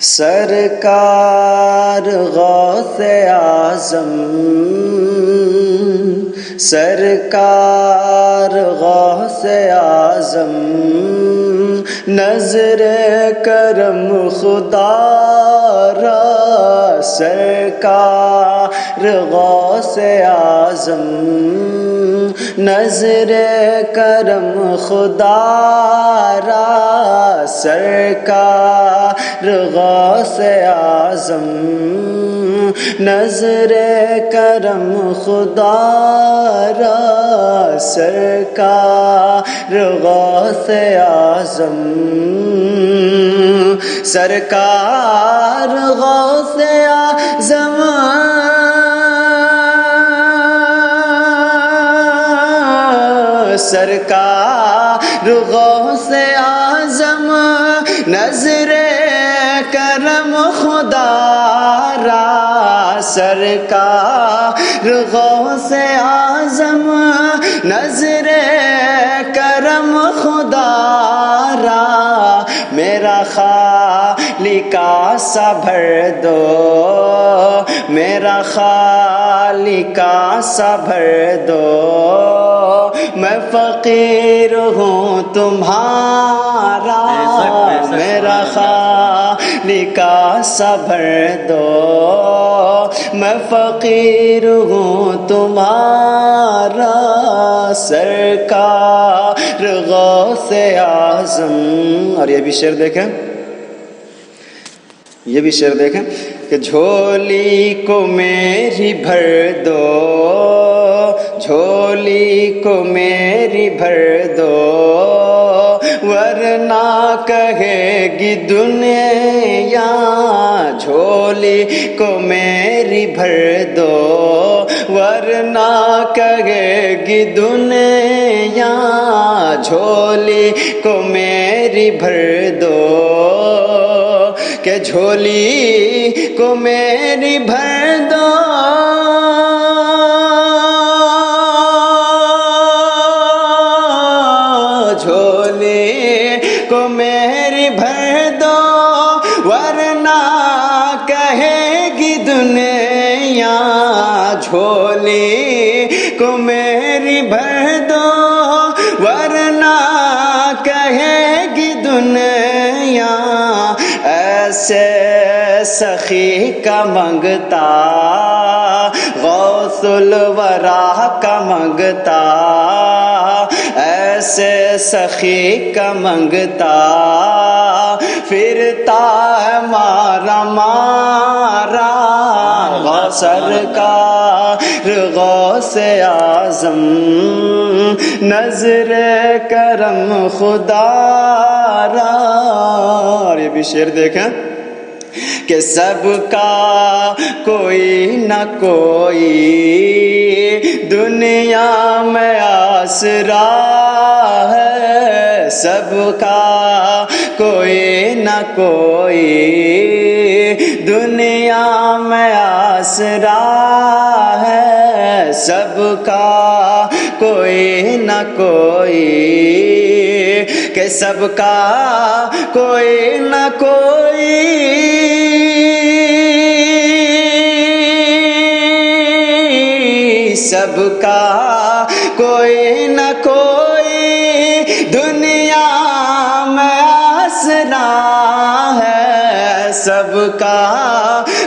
سرکار غوث اعظم، سرکار غوث اعظم، نظر کرم خدا را، سرکار غوث اعظم، نظر کرم خدا را، سرکار غوث اعظم، نظر کرم خدا را، سرکار غوث اعظم، سرکار غوث اعظم، سرکار غوث اعظم، نظر کرم خدا را، سرکار غوث اعظم، نظر کرم خدا را، میرا خالقہ سا بھر دو، میرا خالقہ سا بھر دو، میں فقیر ہوں تمہارا، میرا خالقہ سا بھر دو، میں فقیر ہوں تمہارا، سرکار غوث اعظم۔ اور یہ بھی شعر دیکھیں، یہ بھی شعر دیکھیں کہ جھولی کو میری بھر دو، جھولی کو میری بھر دو، ورنہ کہے گی دنیا، جھولی کو میری بھر دو، ورنہ کہے گی دنیا، جھولی کو میری بھر دو، کہ جھولی کو میری بھر دو، جھولی کو میری بھر دو، ورنہ کہے گی دنیا، جھولی کو میری بھر دو، ورنہ کہے گی دنیا، ایسے سخی کا منگتا، غوث الورا کا منگتا، ایسے سخی کا منگتا، پھرتا ہے مارا مارا، سرکار غوث اعظم، نظر کرم خدا را۔ اور یہ بھی شعر دیکھیں کہ سب کا کوئی نہ کوئی دنیا میں آسرا ہے، سب کا کوئی نہ کوئی دنیا میں آسرا ہے، سب کا کوئی نہ کوئی، کہ سب کا کوئی نہ کوئی، سب کا کوئی نہ کوئی دنیا میں آسرا ہے، سب کا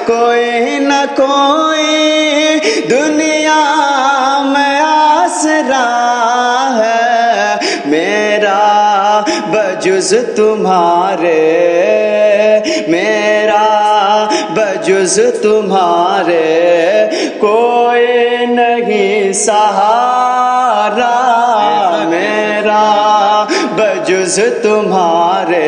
کوئی نہ کوئی دنیا میں آسرا ہے، میرا بجز تمہارے، میرا بجز تمہارے کوئی نہیں سہارا، میرا بجز تمہارے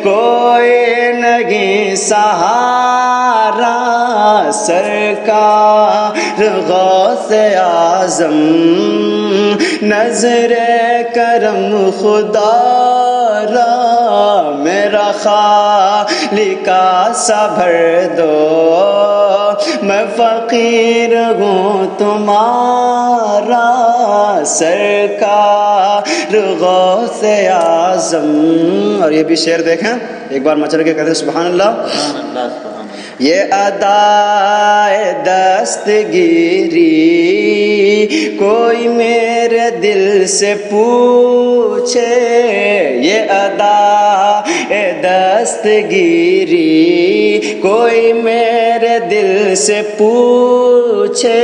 کوئی نہیں سہارا، سرکار غوث اعظم، نظر کرم خدا میرا خالق سا بھر دو، میں فقیر ہوں تمہارا سرکار غوث اعظم۔ اور یہ بھی شعر دیکھیں، ایک بار مچل کے کہتے ہیں سبحان اللہ۔ یہ ادائے دستگیری کوئی میرے دل سے پوچھے، یہ ادائے دستگیری کوئی میرے دل سے پوچھے،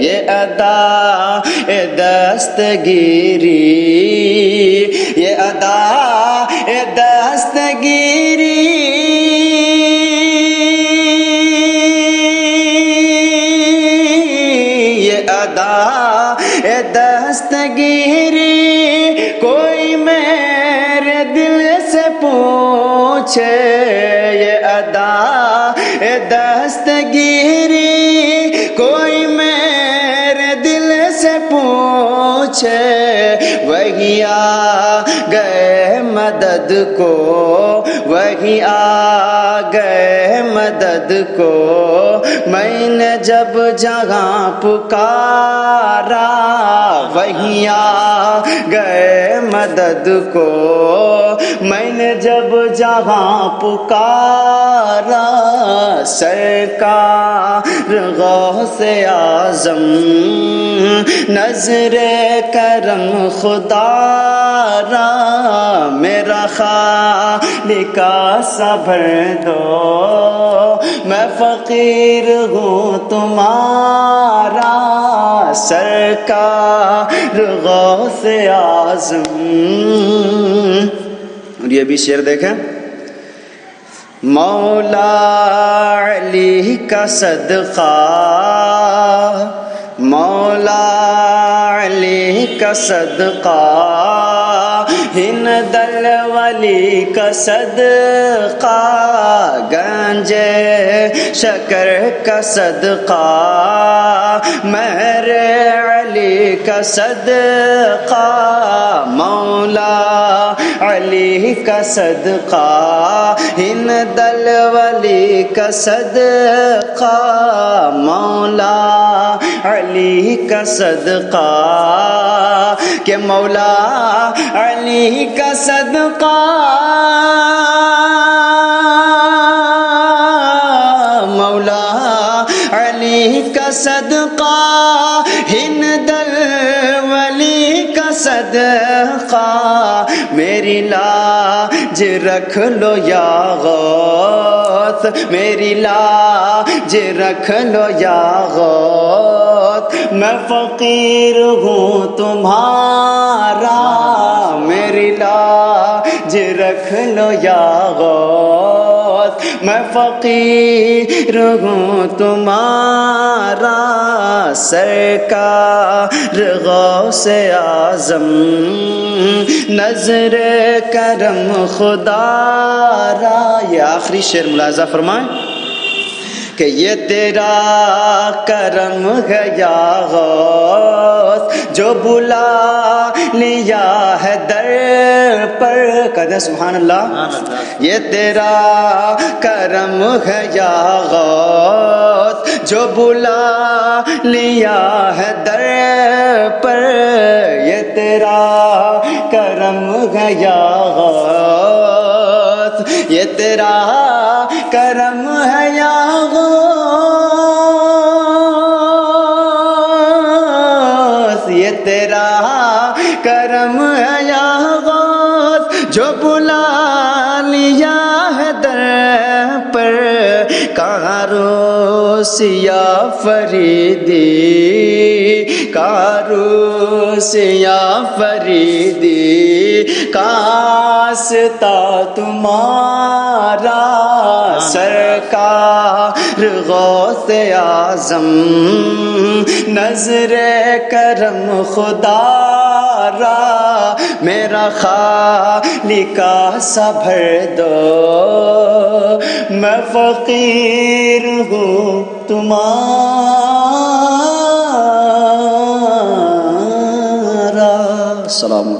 یہ ادائے دستگیری، یہ ادائے دستگیری، دستگیری کوئی میرے دل سے پوچھے، یہ ادا دستگیری کوئی میرے دل سے پوچھے، وہی آ گئے مدد کو، وہی آ گئے مدد کو، میں نے جب جہاں پکارا، وہی آ گئے مدد کو، میں نے جب جہاں پکارا، سرکار غوث اعظم نظر کرم خدا را، میرا خالق سا بھر دو، میں فقیر ہوں تمہارا سرکار غوث اعظم۔ اور یہ بھی شعر دیکھیں، مولا علی کا صدقہ، مولا علی کا صدقہ، ہند الولی کا صدقہ، گنجے شکر کا صدقہ، مہر علی کا صدقہ، مولا علی کا صدقہ، ہند الولی کا صدقہ، مولا علی کا صدقہ، کہ مولا علی کا صدقہ، مولا علی کا صدقہ، ہند الولی کا صدقہ، میری لاج رکھ لو یا غوث، میری لاج رکھ لو یا غوث، میں فقیر ہوں تمہارا، میری لاج رکھ لو یا غوث، میں فقیر ہوں تمہارا سرکار غوث اعظم، نظر کرم خدا را۔ یہ آخری شعر ملاحظہ فرمائیں کہ یہ تیرا کرم ہے یا غوث، جو بلا لیا ہے در پر، کہتے ہیں سبحان اللہ۔ یہ تیرا کرم ہے یا غوث، جو بلا لیا ہے در پر، یہ تیرا کرم ہے یا غوث، یہ تیرا کرم ہے یا غوث، یہ تیرا کرم ہے یا غوث، جو بلا لیا ہے در پر، کہاں روسیا فریدی، کہاں روسیا فریدی، کاستا تمہارا سرکار غوث اعظم، نظر کرم خدا را، میرا خالق سا بھر دو، میں فقیر ہوں تمہارا۔ السلام علیکم۔